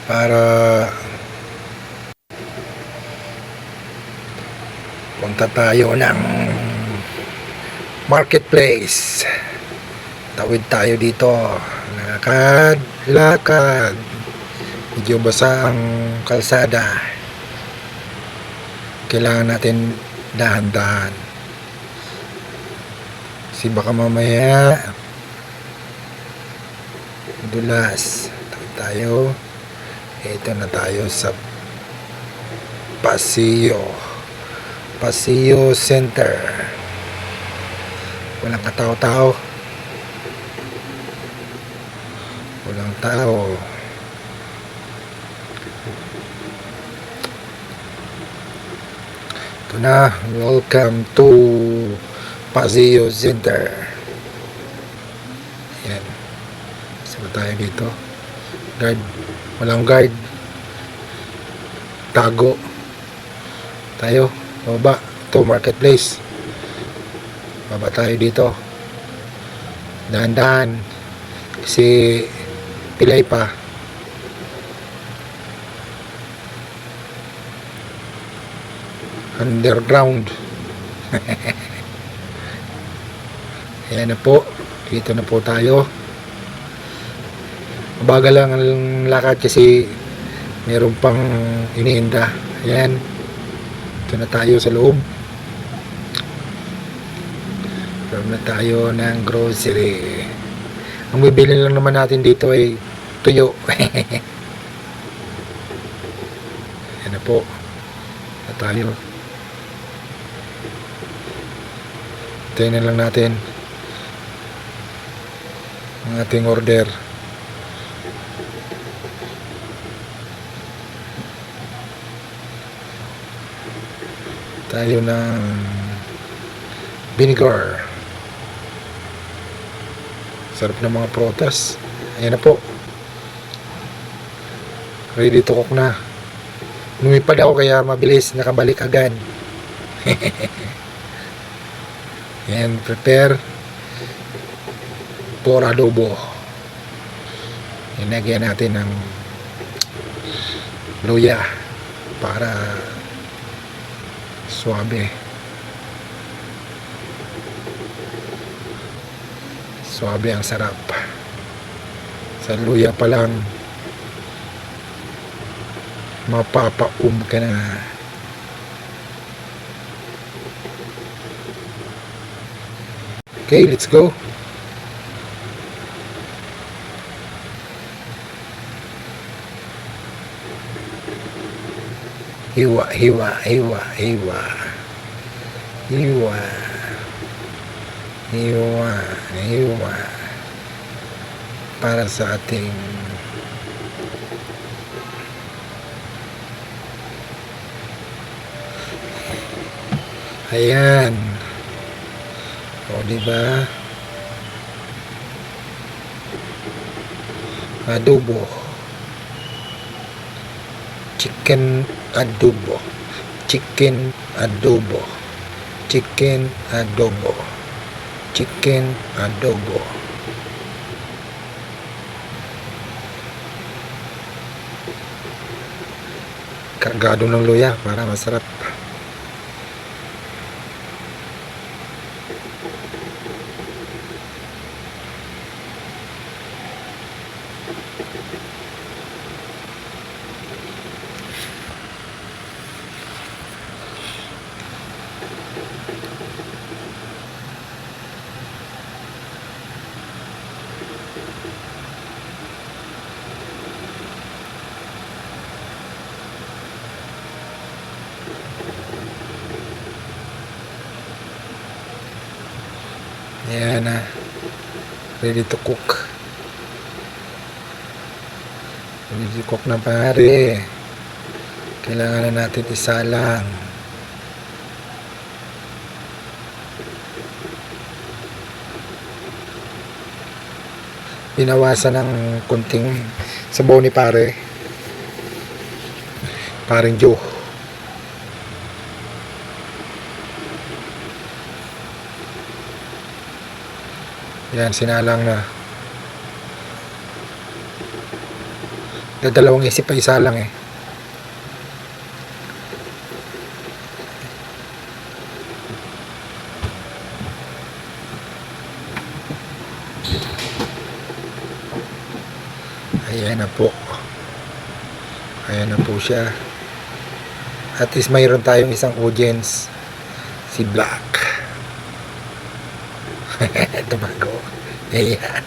para punta tayo ng marketplace. Tawid tayo dito, lakad, medyo basa ang kalsada, kailangan natin dahan-dahan kasi baka mamaya dulas. Tawid tayo. Ito na tayo sa Paseo Center. Walang katao-tao, walang tao. Ito na, welcome to Paseo Center. Yan, saan tayo dito? Guard, walang guard, tago tayo. Baba, ito marketplace, baba tayo dito, dahan-dahan kasi pilay pa. Underground. Ayan na po, dito na po tayo. Mabagal lang ang lakad kasi meron pang iniinda. Ayan, ito na tayo sa loob. Meron na tayo ng grocery. Ang bibili lang naman natin dito ay tuyo. Ayan na po na tayo. Tayo na lang natin ang ating order. Tayo ng vinegar. Sarap ng mga prutas. Ayan na po, ready to cook na. Lumipad ako kaya mabilis nakabalik agad. Yan, prepare for adobo. Inagyan natin ng luya para suabe. Suabe ang sarap. Sa luya pa lang mapapaum ka na. Okay, let's go. Hiwa, hiwa, hiwa, hiwa. Hiwa. Hiwa, hiwa. Para sa ating ayan. O, diba? Adobo. Chicken adobo. Chicken adobo. Chicken adobo. Chicken adobo. Kargado ng luya para masarap. Ayan na, ready to cook. Ready to cook na pare. Kailangan na natin isalang. Binawasan ng kunting sabaw ni paring Joe. Yan, sinalang na. Dadalawang isip pa, isa lang eh. Ayan na po. Ayan na po siya. At least mayroon tayong isang audience. Si Black. Tumago. Ayan.